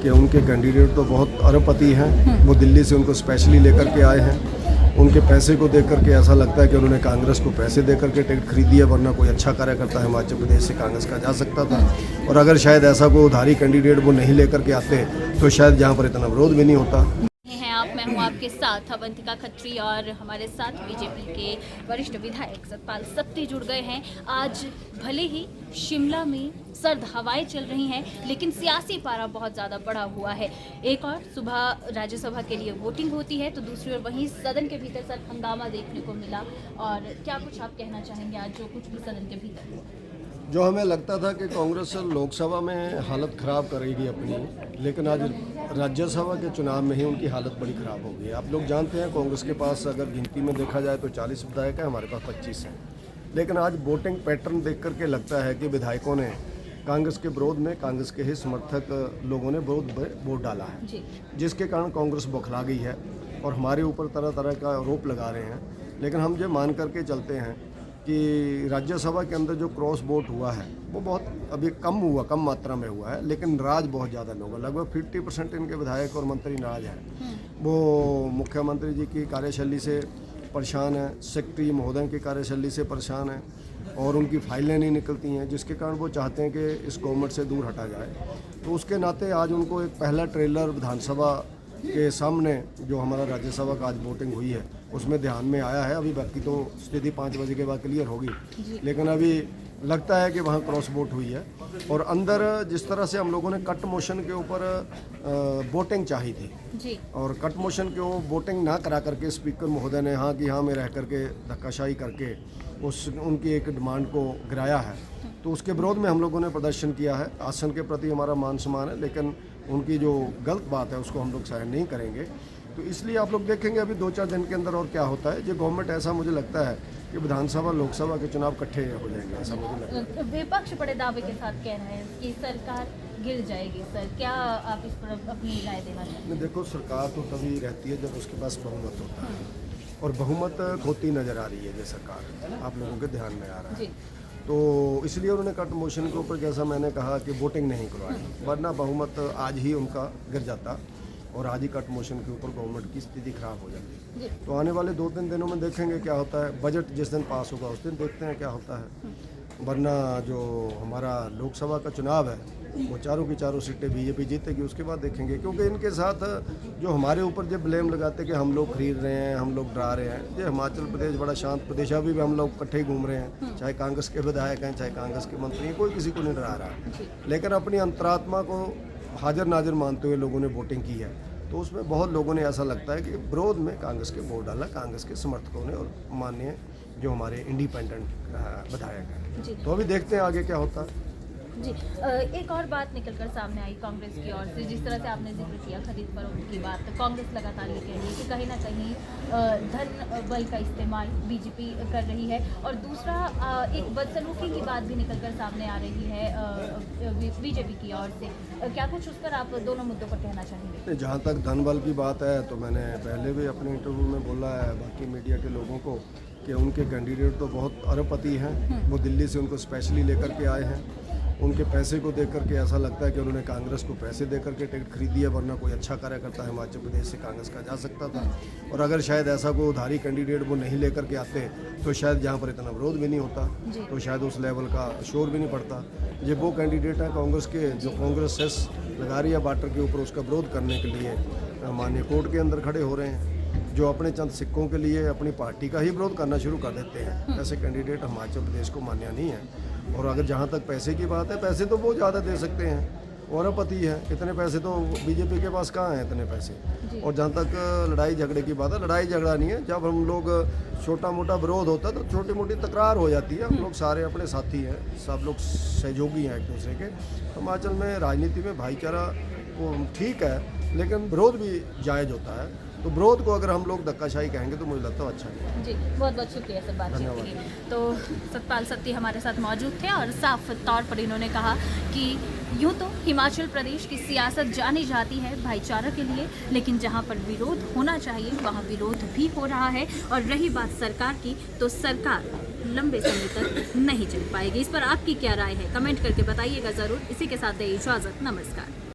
कि उनके कैंडिडेट तो बहुत अरबपति हैं। वो दिल्ली से उनको स्पेशली लेकर के आए हैं। उनके पैसे को देख करके ऐसा लगता है कि उन्होंने कांग्रेस को पैसे दे करके टिकट खरीदी है, वरना कोई अच्छा कार्यकर्ता हिमाचल प्रदेश से कांग्रेस का जा सकता था। और अगर शायद ऐसा कोई उधारी कैंडिडेट वो नहीं लेकर के आते तो शायद यहाँ पर इतना विरोध भी नहीं होता। हैं आप, मैं हूं आपके साथ अवंतिका खत्री और हमारे साथ बीजेपी के वरिष्ठ विधायक सतपाल सत्ती जुड़ गए हैं। आज भले ही शिमला में सर्द हवाएं चल रही हैं, लेकिन सियासी पारा बहुत ज़्यादा बढ़ा हुआ है। एक और सुबह राज्यसभा के लिए वोटिंग होती है तो दूसरी ओर वहीं सदन के भीतर सर हंगामा देखने को मिला। और क्या कुछ आप कहना चाहेंगे आज जो कुछ भी सदन के भीतर हुआ? जो हमें लगता था कि कांग्रेस लोकसभा में हालत ख़राब करेगी अपनी, लेकिन आज राज्यसभा के चुनाव में ही उनकी हालत बड़ी ख़राब हो गई है। आप लोग जानते हैं कांग्रेस के पास अगर गिनती में देखा जाए तो 40 विधायक हैं, हमारे पास 25 हैं। लेकिन आज वोटिंग पैटर्न देख करके लगता है कि विधायकों ने कांग्रेस के विरोध में, कांग्रेस के ही समर्थक लोगों ने वोट डाला है, जिसके कारण कांग्रेस बौखला गई है और हमारे ऊपर तरह तरह का आरोप लगा रहे हैं। लेकिन हम ये मान करके चलते हैं कि राज्यसभा के अंदर जो क्रॉस वोट हुआ है वो बहुत अभी कम मात्रा में हुआ है, लेकिन नाराज बहुत ज़्यादा लोग हैं। लगभग 50% इनके विधायक और मंत्री नाराज हैं। वो मुख्यमंत्री जी की कार्यशैली से परेशान है, सेक्रेटरी महोदय की कार्यशैली से परेशान है और उनकी फाइलें नहीं निकलती हैं, जिसके कारण वो चाहते हैं कि इस गवर्नमेंट से दूर हटा जाए। तो उसके नाते आज उनको एक पहला ट्रेलर विधानसभा के सामने जो हमारा राज्यसभा का आज वोटिंग हुई है उसमें ध्यान में आया है। अभी बाकी तो स्थिति 5 बजे के बाद क्लियर होगी, लेकिन अभी लगता है कि वहाँ क्रॉस वोट हुई है। और अंदर जिस तरह से हम लोगों ने कट मोशन के ऊपर वोटिंग चाही थी और कट मोशन के वो वोटिंग ना करा करके स्पीकर महोदय ने हाँ कि हाँ में रह करके धक्काशाही करके उनकी एक डिमांड को गिराया है। तो उसके विरोध में हम लोगों ने प्रदर्शन किया है। आसन के प्रति हमारा मान सम्मान है, लेकिन उनकी जो गलत बात है उसको हम लोग सहन नहीं करेंगे। तो इसलिए आप लोग देखेंगे अभी 2-4 दिन के अंदर और क्या होता है। जो गवर्नमेंट ऐसा मुझे लगता है कि विधानसभा लोकसभा के चुनाव इकट्ठे हो जाएंगे, ऐसा मुझे लगता है। विपक्ष बड़े दावे के साथ कह रहे हैं कि सरकार गिर जाएगी। सर, क्या आप इस पर अपनी राय देना चाहते हैं? देखो, सरकार तो तभी रहती है जब उसके पास बहुमत होता है और बहुमत खोती नज़र आ रही है। ये सरकार आप लोगों के ध्यान में आ रहा है, तो इसलिए उन्होंने कट मोशन के ऊपर, जैसा मैंने कहा, कि वोटिंग नहीं करवाई, वरना बहुमत आज ही उनका गिर जाता और आज ही कट मोशन के ऊपर गवर्नमेंट की स्थिति खराब हो जाती। तो आने वाले 2-3 दिनों में देखेंगे क्या होता है। बजट जिस दिन पास होगा उस दिन देखते हैं क्या होता है, वरना जो हमारा लोकसभा का चुनाव है वो चारों की चारों सीटें बीजेपी जीतेगी। उसके बाद देखेंगे, क्योंकि इनके साथ जो हमारे ऊपर जो ब्लेम लगाते कि हम लोग खरीद रहे हैं, हम लोग डरा रहे हैं। ये हिमाचल प्रदेश बड़ा शांत प्रदेश है, अभी भी हम लोग इकट्ठे ही घूम रहे हैं, चाहे कांग्रेस के विधायक हैं चाहे कांग्रेस के मंत्री हैं, कोई किसी को नहीं डरा रहा। लेकिन अपनी अंतरात्मा को हाजिर नाजिर मानते हुए लोगों ने वोटिंग की है। तो उसमें बहुत लोगों ने ऐसा लगता है कि विरोध में कांग्रेस के वोट डाला, कांग्रेस के समर्थकों ने और माननीय जो हमारे इंडिपेंडेंट विधायक हैं। तो अभी देखते हैं आगे क्या होता है। जी, एक और बात निकलकर सामने आई कांग्रेस की ओर से। जिस तरह से आपने जिक्र किया खरीद फरोख्त की बात, तो कांग्रेस लगातार ये कह रही है कि कहीं ना कहीं धन बल का इस्तेमाल बीजेपी कर रही है। और दूसरा एक बदसलूकी की बात भी निकलकर सामने आ रही है बीजेपी की ओर से। क्या कुछ उस पर आप दोनों मुद्दों पर कहना चाहेंगे? जहाँ तक धन बल की बात है तो मैंने पहले भी अपने इंटरव्यू में बोला है बाकी मीडिया के लोगों को कि उनके कैंडिडेट तो बहुत अरबपति हैं। वो दिल्ली से उनको स्पेशली लेकर के आए हैं। उनके पैसे को देख करके ऐसा लगता है कि उन्होंने कांग्रेस को पैसे दे करके टिकट खरीदी है, वरना कोई अच्छा कार्यकर्ता हिमाचल प्रदेश से कांग्रेस का जा सकता था। और अगर शायद ऐसा कोई उधारी कैंडिडेट वो नहीं लेकर के आते तो शायद यहाँ पर इतना विरोध भी नहीं होता, तो शायद उस लेवल का शोर भी नहीं पड़ता। ये वो कैंडिडेट हैं कांग्रेस के जो कांग्रेस सेस लगा रही है वाटर के ऊपर, उसका विरोध करने के लिए माननीय कोर्ट के अंदर खड़े हो रहे हैं। जो अपने चंद सिक्कों के लिए अपनी पार्टी का ही विरोध करना शुरू कर देते हैं, ऐसे कैंडिडेट हिमाचल प्रदेश को मान्य नहीं है। और अगर जहाँ तक पैसे की बात है, पैसे तो वो ज़्यादा दे सकते हैं और अरबपति है, इतने पैसे तो बीजेपी के पास कहाँ हैं इतने पैसे। और जहाँ तक लड़ाई झगड़े की बात है, लड़ाई झगड़ा नहीं है। जब हम लोग छोटा मोटा विरोध होता है तो छोटी मोटी तकरार हो जाती है। हम लोग सारे अपने साथी हैं, सब लोग सहयोगी हैं एक दूसरे के। हिमाचल में राजनीति में भाईचारा ठीक है, लेकिन विरोध भी जायज़ होता है। तो विरोध को अगर हम लोग धक्काशाही कहेंगे तो मुझे लगता है अच्छा नहीं। जी, बहुत बहुत शुक्रिया सर बातचीत के लिए। तो सतपाल सत्ती हमारे साथ मौजूद थे और साफ तौर पर इन्होंने कहा कि यूँ तो हिमाचल प्रदेश की सियासत जानी जाती है भाईचारा के लिए, लेकिन जहाँ पर विरोध होना चाहिए वहाँ विरोध भी हो रहा है। और रही बात सरकार की, तो सरकार लंबे समय तक नहीं चल पाएगी। इस पर आपकी क्या राय है, कमेंट करके बताइएगा ज़रूर। इसी के साथ दे इजाज़त, नमस्कार।